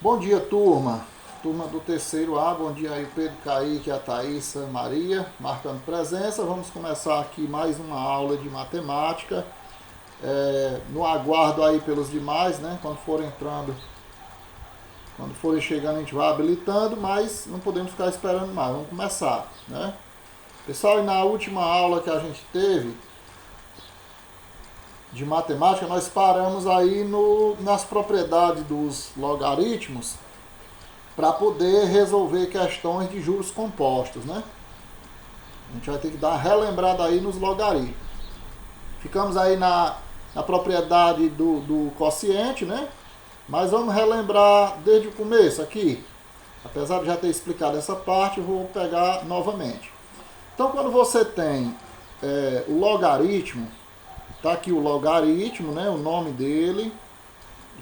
Bom dia, turma. Turma do terceiro A, bom dia aí, Pedro, Kaique, a Thaísa, Maria, marcando presença. Vamos começar aqui mais uma aula de matemática. No aguardo aí pelos demais, né? Quando forem entrando, quando forem chegando, a gente vai habilitando, mas não podemos ficar esperando mais. Vamos começar, né? Pessoal, e na última aula que a gente teve de matemática, nós paramos aí nas propriedades dos logaritmos para poder resolver questões de juros compostos, né? A gente vai ter que dar uma relembrada aí nos logaritmos. Ficamos aí na propriedade do quociente, né? Mas vamos relembrar desde o começo aqui. Apesar de já ter explicado essa parte, eu vou pegar novamente. Então, quando você tem o logaritmo, tá aqui o logaritmo, né? O nome dele.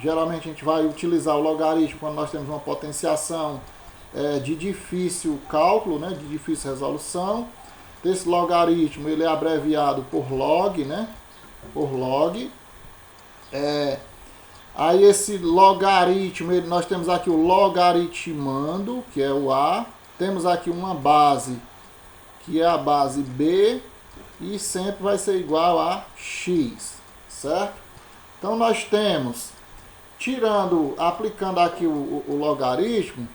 Geralmente a gente vai utilizar o logaritmo quando nós temos uma potenciação de difícil cálculo, né, de difícil resolução. Esse logaritmo ele é abreviado por log, né, por log. Aí esse logaritmo, nós temos aqui o logaritmando, que é o A. Temos aqui uma base, que é a base B, e sempre vai ser igual a x, certo? Então nós temos, aplicando aqui o logaritmo,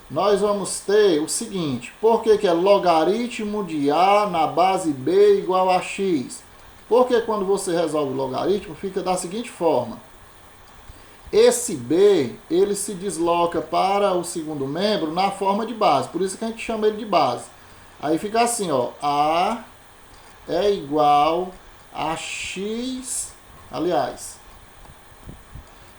nós vamos ter o seguinte: por que é logaritmo de A na base B igual a x? Porque quando você resolve o logaritmo, fica da seguinte forma: esse B, ele se desloca para o segundo membro na forma de base, por isso que a gente chama ele de base. Aí fica assim, ó, A é igual a x, aliás,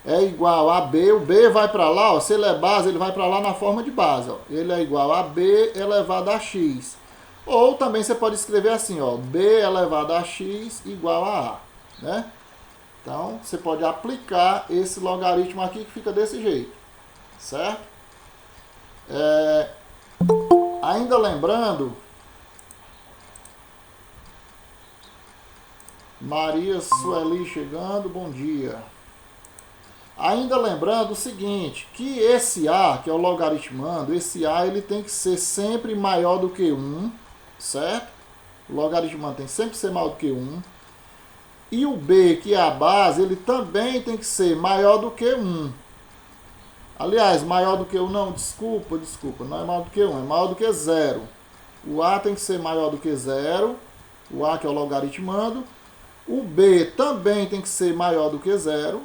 é igual a B, o B vai para lá, ó, se ele é base, ele vai para lá na forma de base, ó. Ele é igual a B elevado a x. Ou também você pode escrever assim, ó, B elevado a x igual a A, né? Então, você pode aplicar esse logaritmo aqui que fica desse jeito, certo? Ainda lembrando, Maria Sueli chegando, bom dia. Ainda lembrando o seguinte, que esse A, que é o logaritmando, esse A ele tem que ser sempre maior do que 1, certo? O logaritmando tem sempre que ser maior do que 1. E o B, que é a base, ele também tem que ser maior do que 1. Aliás, maior do que 1 não, desculpa, não é maior do que 1, é maior do que 0. O A tem que ser maior do que 0, o A que é o logaritmando. O B também tem que ser maior do que 0.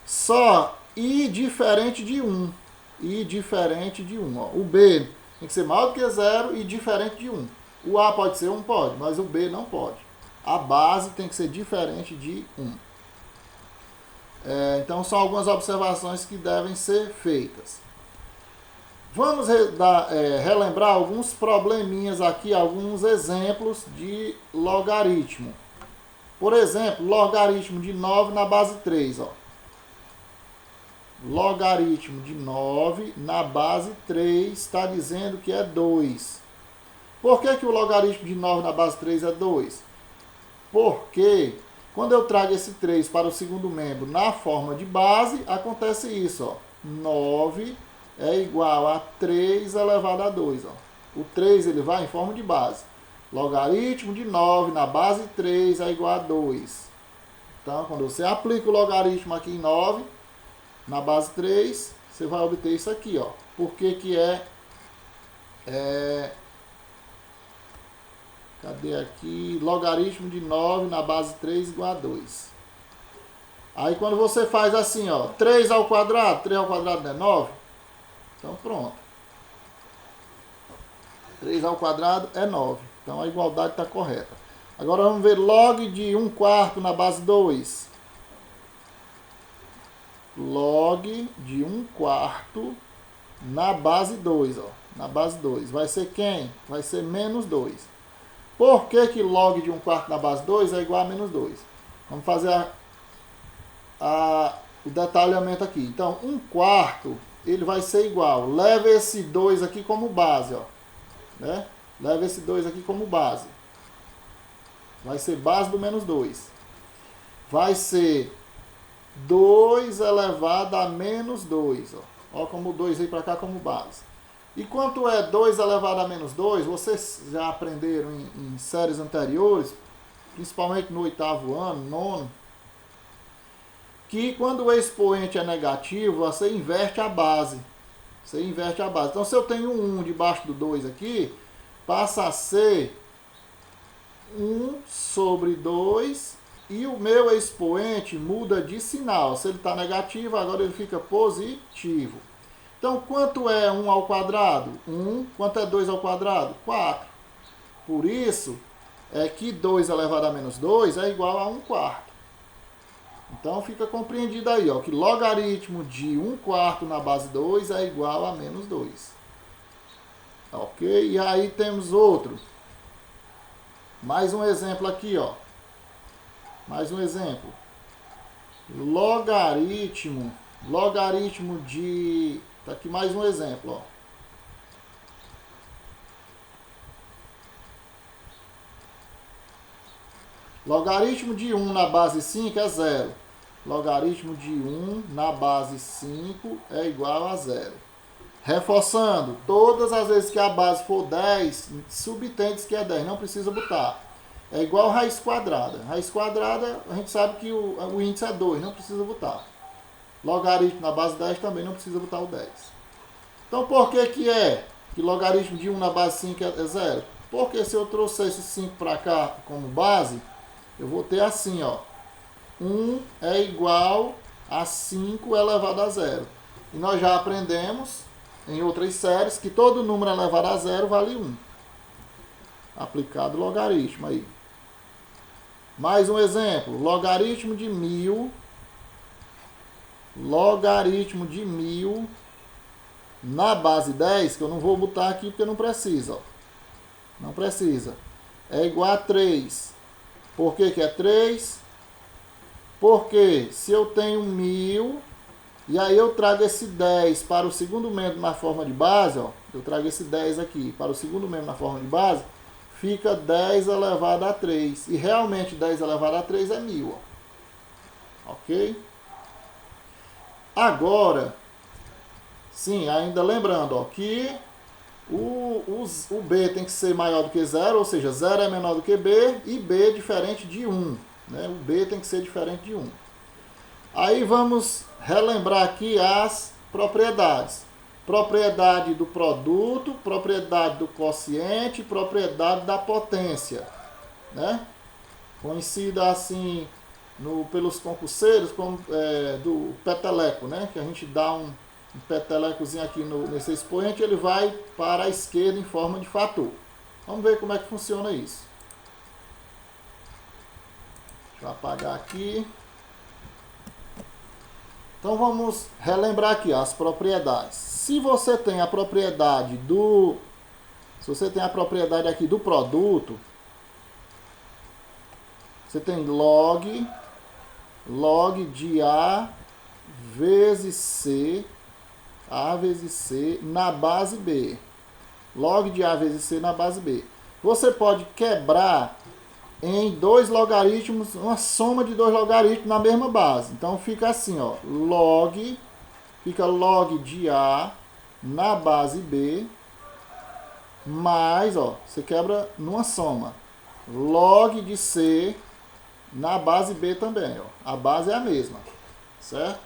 Só I diferente de 1. I diferente de 1. Ó. O B tem que ser maior do que 0 e diferente de 1. O A pode ser 1? Pode, mas o B não pode. A base tem que ser diferente de 1. Então são algumas observações que devem ser feitas. Vamos relembrar alguns probleminhas aqui, alguns exemplos de logaritmo. Por exemplo, logaritmo de 9 na base 3. Ó. Logaritmo de 9 na base 3 está dizendo que é 2. Por que o logaritmo de 9 na base 3 é 2? Porque quando eu trago esse 3 para o segundo membro na forma de base, acontece isso. Ó. 9 é igual a 3 elevado a 2. Ó. O 3 ele vai em forma de base. Logaritmo de 9 na base 3 é igual a 2. Então, quando você aplica o logaritmo aqui em 9, na base 3, você vai obter isso aqui, ó. Por que cadê aqui? Logaritmo de 9 na base 3 igual a 2. Aí quando você faz assim, ó, 3 ao quadrado não é 9? Então pronto. 3 ao quadrado é 9. Então a igualdade está correta. Agora vamos ver log de 1/4 na base 2. Log de 1/4 na base 2, ó. Na base 2. Vai ser quem? Vai ser menos 2. Por que log de 1/4 na base 2 é igual a menos 2? Vamos fazer o detalhamento aqui. Então, 1/4 ele vai ser igual. Leva esse 2 aqui como base, ó. Né? Leva esse 2 aqui como base. Vai ser base do menos 2. Vai ser 2 elevado a menos 2. Ó como o 2 veio para cá como base. E quanto é 2 elevado a menos 2? Vocês já aprenderam em séries anteriores, principalmente no 8º ano, 9º, que quando o expoente é negativo, você inverte a base. Você inverte a base. Então, se eu tenho um 1 debaixo do 2 aqui, passa a ser 1 sobre 2 e o meu expoente muda de sinal. Se ele está negativo, agora ele fica positivo. Então, quanto é 1 ao quadrado? 1. Quanto é 2 ao quadrado? 4. Por isso, é que 2 elevado a menos 2 é igual a 1/4. Então, fica compreendido aí, ó, que logaritmo de 1/4 na base 2 é igual a menos 2. Ok? E aí temos outro. Mais um exemplo aqui, ó. Mais um exemplo. Logaritmo de... Tá aqui mais um exemplo, ó. Logaritmo de 1 na base 5 é 0. Logaritmo de 1 na base 5 é igual a 0. Reforçando, todas as vezes que a base for 10, subtende que é 10, não precisa botar. É igual raiz quadrada. Raiz quadrada, a gente sabe que o índice é 2, não precisa botar. Logaritmo na base 10 também não precisa botar o 10. Então, por que que logaritmo de 1 na base 5 é 0? Porque se eu trouxer esse 5 para cá como base, eu vou ter assim, ó. 1 é igual a 5 elevado a 0. E nós já aprendemos em outras séries que todo número elevado a 0 vale 1. Aplicado o logaritmo aí. Mais um exemplo. Logaritmo de 1000. Logaritmo de 1000 na base 10, que eu não vou botar aqui porque não precisa. Ó. Não precisa. É igual a 3. Por que que é 3? Porque se eu tenho 1000, e aí eu trago esse 10 para o segundo membro na forma de base, ó, eu trago esse 10 aqui para o segundo membro na forma de base, fica 10 elevado a 3. E realmente 10 elevado a 3 é 1000. Ó. Ok? Agora, sim, ainda lembrando ó, que o B tem que ser maior do que 0, ou seja, 0 é menor do que B, e B é diferente de 1. Né? O B tem que ser diferente de 1. Aí vamos relembrar aqui as propriedades. Propriedade do produto, propriedade do quociente, propriedade da potência. Né? Conhecida assim pelos concurseiros como do peteleco, né? Que a gente dá um petelecozinho aqui nesse expoente, ele vai para a esquerda em forma de fator. Vamos ver como é que funciona isso. Deixa eu apagar aqui. Então vamos relembrar aqui ó, as propriedades. Se você tem a propriedade aqui do produto, você tem log de A vezes C na base B. Log de A vezes C na base B. Você pode quebrar em dois logaritmos, uma soma de dois logaritmos na mesma base. Então fica assim, ó, fica log de A na base B, mais, ó, você quebra numa soma, log de C na base B também, ó. A base é a mesma, certo?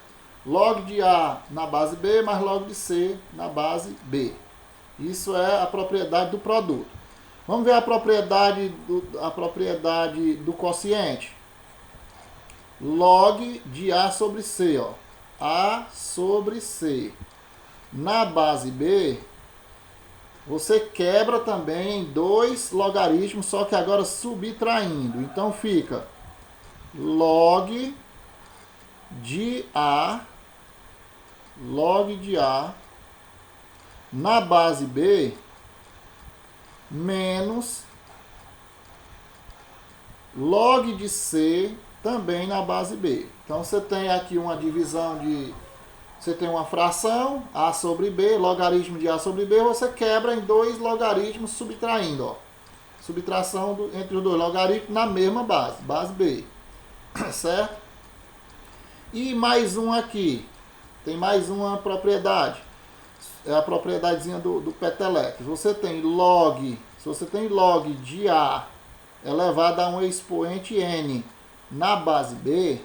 Log de A na base B mais log de C na base B. Isso é a propriedade do produto. Vamos ver a propriedade do quociente. Log de A sobre C, ó. A sobre C. Na base B, você quebra também em dois logaritmos, só que agora subtraindo. Então fica log de A na base B menos log de C também na base B. Então você tem aqui uma divisão você tem uma fração, A sobre B, logaritmo de A sobre B, você quebra em dois logaritmos subtraindo, ó. Subtração entre os dois logaritmos na mesma base B. Certo? E mais um aqui. Tem mais uma propriedade. É a propriedadezinha do Petelec. Você tem log, se você tem log de A elevado a um expoente n na base B,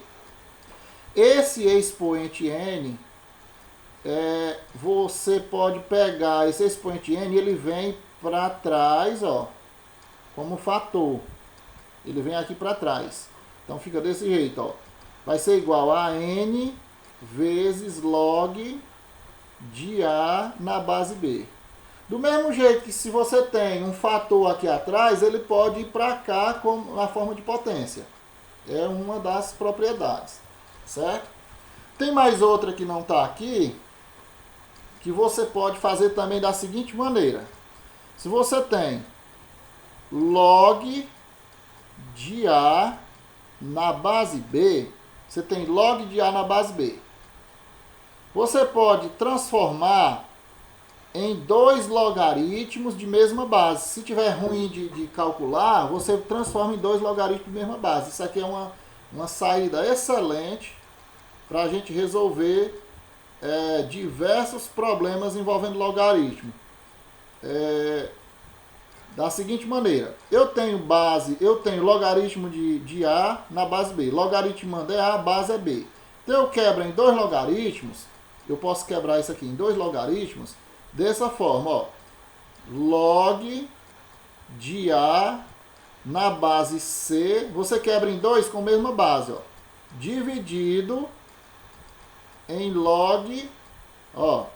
esse expoente n, você pode pegar esse expoente n, ele vem para trás, ó, como fator. Ele vem aqui para trás. Então fica desse jeito, ó. Vai ser igual a n vezes log de A na base B. Do mesmo jeito que se você tem um fator aqui atrás, ele pode ir para cá na forma de potência. É uma das propriedades, certo? Tem mais outra que não está aqui, que você pode fazer também da seguinte maneira. Se você tem log de A na base B, você tem log de A na base B. Você pode transformar em dois logaritmos de mesma base. Se tiver ruim de calcular, você transforma em dois logaritmos de mesma base. Isso aqui é uma saída excelente para a gente resolver diversos problemas envolvendo logaritmo. Da seguinte maneira, eu tenho logaritmo de A na base B. Logaritmando é A, base é B. Então eu quebro em dois logaritmos. Eu posso quebrar isso aqui em dois logaritmos dessa forma, ó. Log de A na base C, você quebra em dois com a mesma base, ó. Dividido em log, ó.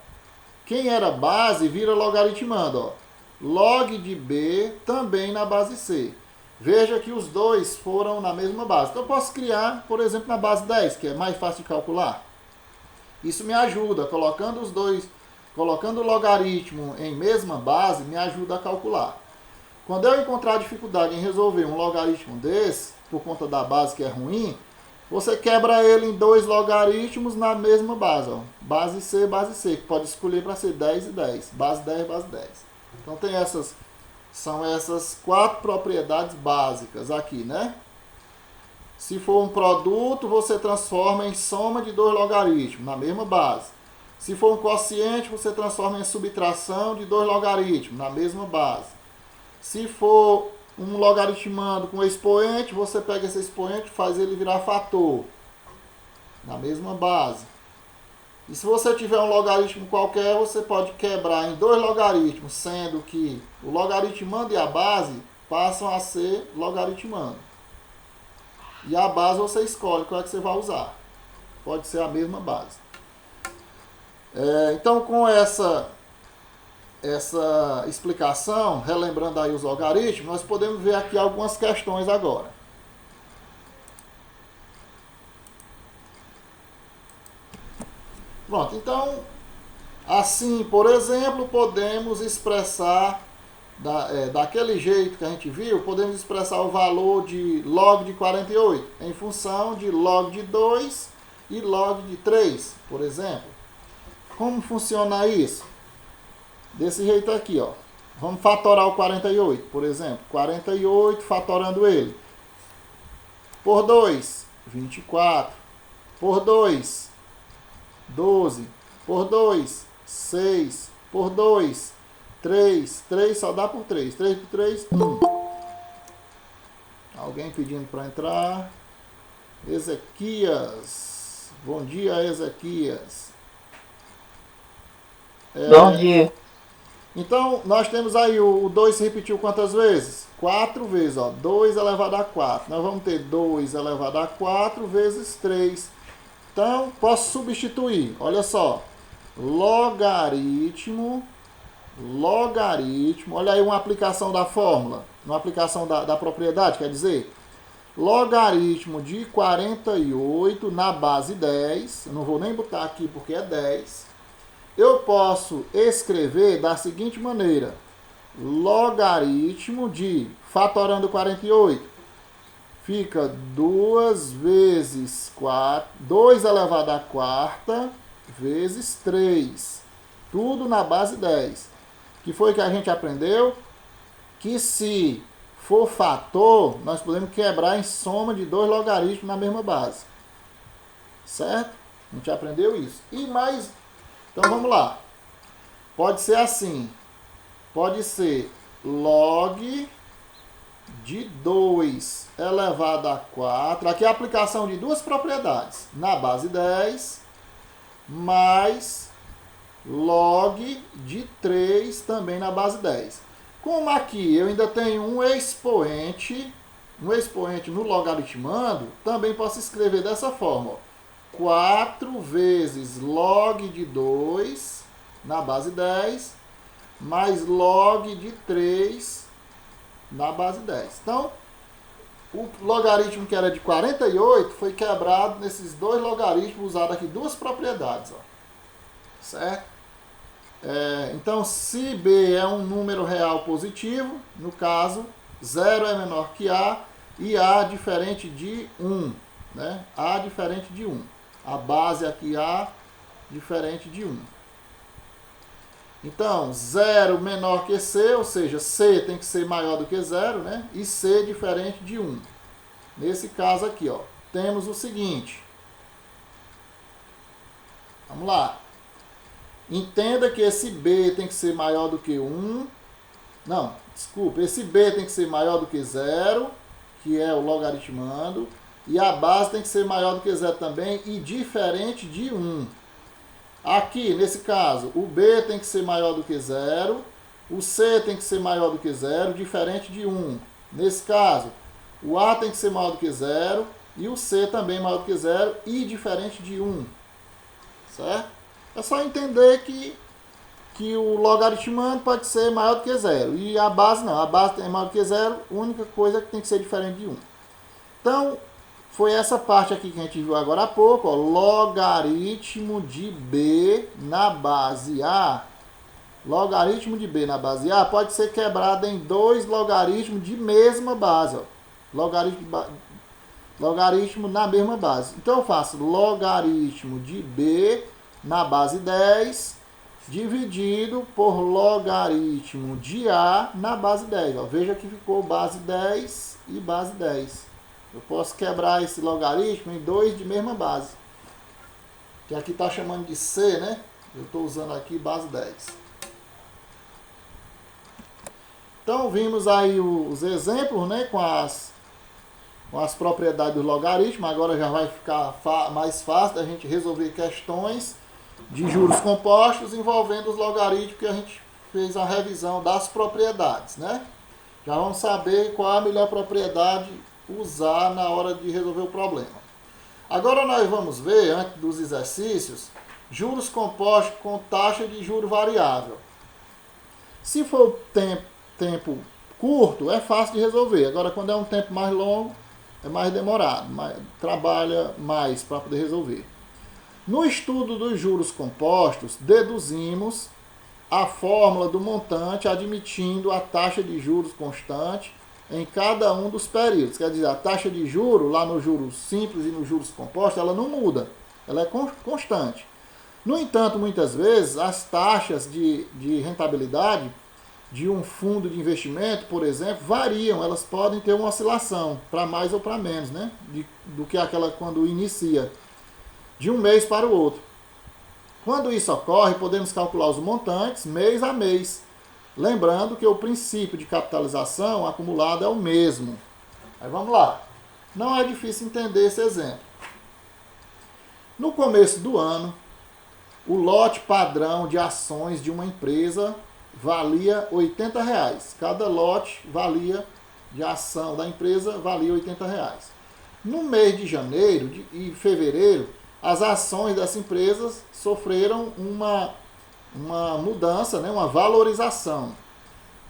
Quem era base vira logaritmando, ó. Log de B também na base C. Veja que os dois foram na mesma base. Então eu posso criar, por exemplo, na base 10, que é mais fácil de calcular. Isso me ajuda, colocando o logaritmo em mesma base, me ajuda a calcular. Quando eu encontrar dificuldade em resolver um logaritmo desse, por conta da base que é ruim, você quebra ele em dois logaritmos na mesma base, ó. Base C, que pode escolher para ser 10 e 10. Base 10, base 10. Então são essas quatro propriedades básicas aqui, né? Se for um produto, você transforma em soma de dois logaritmos, na mesma base. Se for um quociente, você transforma em subtração de dois logaritmos, na mesma base. Se for um logaritmando com expoente, você pega esse expoente e faz ele virar fator, na mesma base. E se você tiver um logaritmo qualquer, você pode quebrar em dois logaritmos, sendo que o logaritmando e a base passam a ser logaritmando. E a base você escolhe qual é que você vai usar. Pode ser a mesma base. Então, com essa explicação, relembrando aí os logaritmos, nós podemos ver aqui algumas questões agora. Pronto, então, assim, por exemplo, podemos expressar, daquele jeito que a gente viu, podemos expressar o valor de log de 48 em função de log de 2 e log de 3, por exemplo. Como funciona isso? Desse jeito aqui, ó. Vamos fatorar o 48, por exemplo. 48, fatorando ele. Por 2, 24. Por 2, 12. Por 2, 6. Por 2, 3. 3 só dá por 3. 3 por 3, 1. Alguém pedindo para entrar. Ezequias. Bom dia, Ezequias. Bom dia. Então, nós temos aí o 2 se repetiu quantas vezes? 4 vezes, ó. 2 elevado a 4. Nós vamos ter 2 elevado a 4 vezes 3. Então, posso substituir. Olha só. Logaritmo. Olha aí uma aplicação da fórmula. Uma aplicação da propriedade, quer dizer. Logaritmo de 48 na base 10. Eu não vou nem botar aqui porque é 10. Eu posso escrever da seguinte maneira. Logaritmo de, fatorando 48, fica 2 vezes 4, 2 elevado a quarta, vezes 3. Tudo na base 10. Que foi que a gente aprendeu? Que se for fator, nós podemos quebrar em soma de dois logaritmos na mesma base. Certo? A gente aprendeu isso. E mais, então vamos lá. Pode ser assim. Pode ser log de 2 elevado a 4. Aqui é a aplicação de duas propriedades. Na base 10, mais log de 3 também na base 10. Como aqui eu ainda tenho um expoente no logaritmando, também posso escrever dessa forma. Ó. 4 vezes log de 2 na base 10, mais log de 3 na base 10. Então, o logaritmo que era de 48 foi quebrado nesses dois logaritmos, usando aqui duas propriedades. Ó. Certo? Então, se B é um número real positivo, no caso, 0 é menor que A e A diferente de 1. Né? A diferente de 1. A base aqui A diferente de 1. Então, 0 menor que C, ou seja, C tem que ser maior do que 0, né? E C diferente de 1. Nesse caso aqui, ó, temos o seguinte. Vamos lá. Entenda que esse B tem que ser maior do que 1. Não, desculpa. Esse B tem que ser maior do que 0, que é o logaritmando. E a base tem que ser maior do que 0 também e diferente de 1. Aqui, nesse caso, o B tem que ser maior do que 0. O C tem que ser maior do que 0, diferente de 1. Nesse caso, o A tem que ser maior do que 0. E o C também maior do que 0 e diferente de 1. Certo? É só entender que o logaritmando pode ser maior do que 0. E a base não. A base é maior do que 0. A única coisa é que tem que ser diferente de 1. Então, foi essa parte aqui que a gente viu agora há pouco. Ó, logaritmo de B na base A. Logaritmo de B na base A pode ser quebrado em dois logaritmos de mesma base. Ó. Logaritmo na mesma base. Então, eu faço logaritmo de B na base 10 dividido por logaritmo de A na base 10. Ó. Veja que ficou base 10 e base 10. Eu posso quebrar esse logaritmo em dois de mesma base. Que aqui está chamando de C, né? Eu estou usando aqui base 10. Então, vimos aí os exemplos, né? Com as propriedades do logaritmo. Agora já vai ficar mais fácil da gente resolver questões de juros compostos envolvendo os logaritmos, que a gente fez a revisão das propriedades, né? Já vamos saber qual é a melhor propriedade usar na hora de resolver o problema. Agora nós vamos ver, antes dos exercícios, juros compostos com taxa de juro variável. Se for tempo curto, é fácil de resolver. Agora, quando é um tempo mais longo, é mais demorado, trabalha mais para poder resolver. No estudo dos juros compostos, deduzimos a fórmula do montante admitindo a taxa de juros constante em cada um dos períodos. Quer dizer, a taxa de juros, lá no juros simples e nos juros compostos, ela não muda, ela é constante. No entanto, muitas vezes, as taxas de rentabilidade de um fundo de investimento, por exemplo, variam, elas podem ter uma oscilação, para mais ou para menos, né? Do que aquela quando inicia, de um mês para o outro. Quando isso ocorre, podemos calcular os montantes mês a mês, lembrando que o princípio de capitalização acumulado é o mesmo. Aí vamos lá. Não é difícil entender esse exemplo. No começo do ano, o lote padrão de ações de uma empresa valia R$80. Cada lote de ação da empresa valia R$80. No mês de janeiro e fevereiro, as ações dessa empresa sofreram uma mudança, né, uma valorização.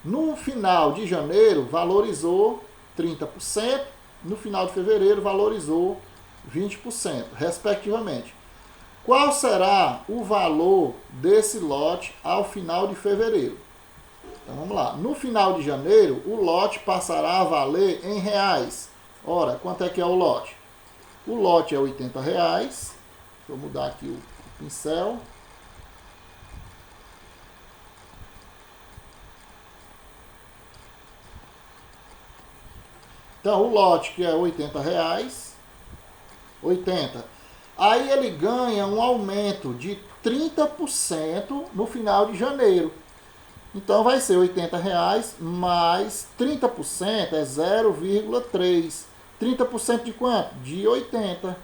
No final de janeiro, valorizou 30%, no final de fevereiro, valorizou 20%, respectivamente. Qual será o valor desse lote ao final de fevereiro? Então vamos lá. No final de janeiro, o lote passará a valer em reais. Ora, quanto é que é o lote? O lote é R$80. Deixa eu mudar aqui o pincel. Então, o lote que é R$80, 80 Aí ele ganha um aumento de 30% no final de janeiro. Então vai ser R$80 mais 30% é 0,3. 30% de quanto? De 80.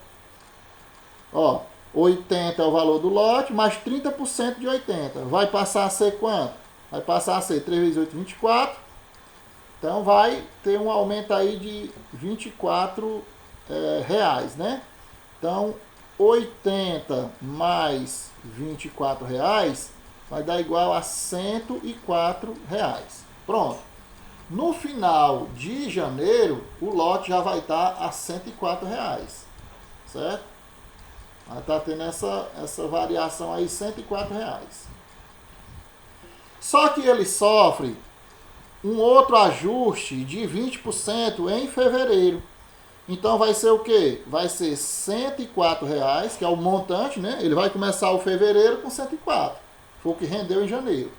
Ó, 80 é o valor do lote, mais 30% de 80. Vai passar a ser quanto? Vai passar a ser 3 vezes 8, 24. Então vai ter um aumento aí de 24 reais, né? Então 80 mais 24 reais vai dar igual a 104 reais. Pronto. No final de janeiro, o lote já vai estar a 104 reais. Certo? Vai estar tendo essa variação aí, 104 reais. Só que ele sofre um outro ajuste de 20% em fevereiro. Então vai ser o quê? Vai ser R$104, que é o montante, né? Ele vai começar o fevereiro com 104. Foi o que rendeu em janeiro.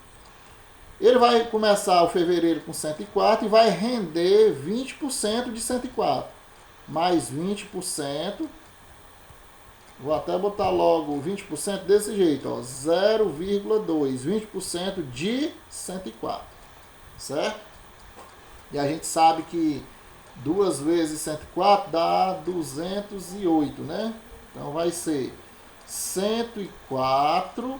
Ele vai começar o fevereiro com 104 e vai render 20% de 104. Mais 20%. Vou até botar logo 20% desse jeito, ó, 0,2. 20% de 104. Certo? E a gente sabe que 2 vezes 104 dá 208, né? Então vai ser 104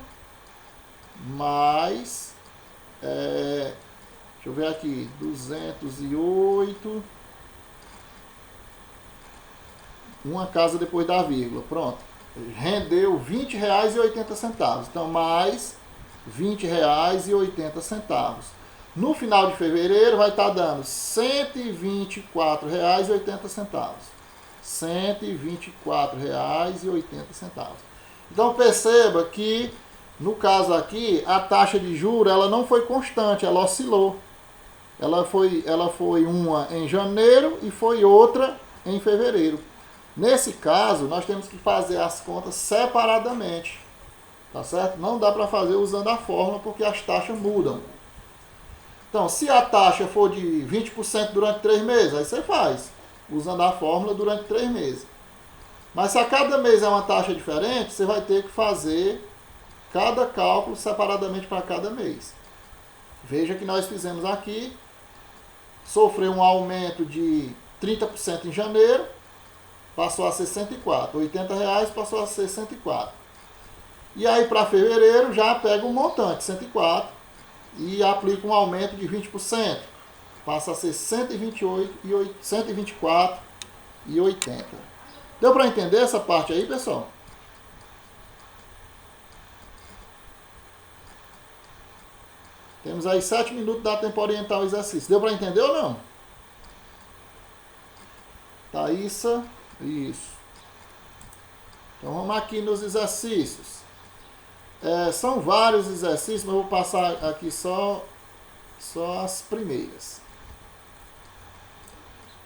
mais, deixa eu ver aqui, 208, uma casa depois da vírgula, pronto. Rendeu R$20,80, então mais R$20,80. No final de fevereiro vai estar dando R$124,80. R$124,80. Então perceba que no caso aqui a taxa de juros ela não foi constante, ela oscilou. Ela foi uma em janeiro e foi outra em fevereiro. Nesse caso nós temos que fazer as contas separadamente, tá certo? Não dá para fazer usando a fórmula porque as taxas mudam. Então, se a taxa for de 20% durante 3 meses, aí você faz, usando a fórmula durante 3 meses. Mas se a cada mês é uma taxa diferente, você vai ter que fazer cada cálculo separadamente para cada mês. Veja que nós fizemos aqui, sofreu um aumento de 30% em janeiro, passou a ser 104. R$80 passou a ser 104. E aí para fevereiro já pega um montante, 104. E aplica um aumento de 20%. Passa a ser 124,80. Deu para entender essa parte aí, pessoal? Temos aí 7 minutos, dá tempo para orientar o exercício. Deu para entender ou não? Thaísa, isso. Então vamos aqui nos exercícios. São vários exercícios, mas eu vou passar aqui só as primeiras.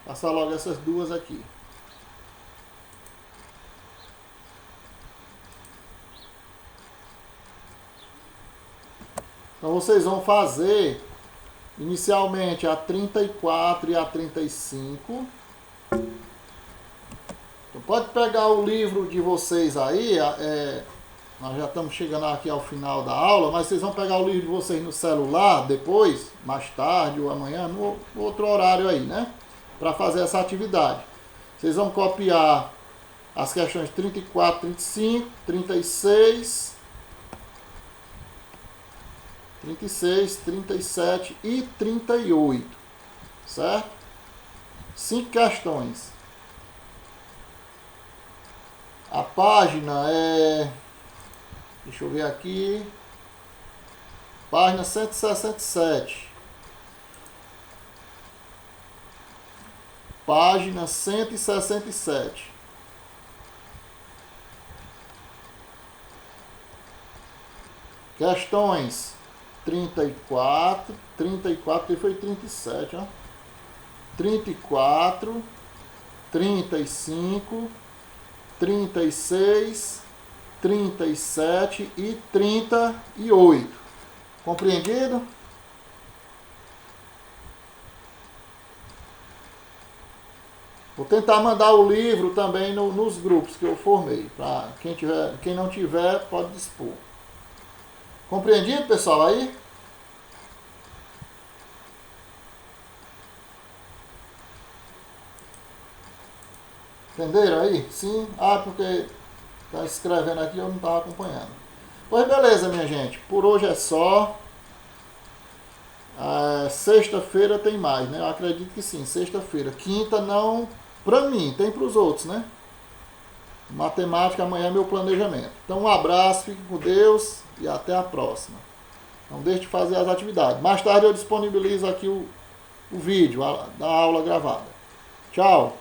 Passar logo essas duas aqui. Então vocês vão fazer inicialmente a 34 e a 35. Então pode pegar o livro de vocês aí, nós já estamos chegando aqui ao final da aula, mas vocês vão pegar o livro de vocês no celular depois, mais tarde ou amanhã, no outro horário aí, né? Para fazer essa atividade. Vocês vão copiar as questões 34, 35, 36, 37 e 38, certo? 5 questões. A página deixa eu ver aqui. Página 167. Página 167. Questões 34 e foi 37, ó. 34, 35, 36, 37 e 38. Compreendido? Vou tentar mandar o livro também nos grupos que eu formei. Para quem não tiver, pode dispor. Compreendido, pessoal, aí? Entenderam aí? Sim? Ah, porque tá escrevendo aqui e eu não estava acompanhando. Pois beleza, minha gente. Por hoje é só. Sexta-feira tem mais, né? Eu acredito que sim, sexta-feira. Quinta não, pra mim, tem pros outros, né? Matemática amanhã é meu planejamento. Então um abraço, fique com Deus e até a próxima. Não deixe de fazer as atividades. Mais tarde eu disponibilizo aqui o vídeo da aula gravada. Tchau!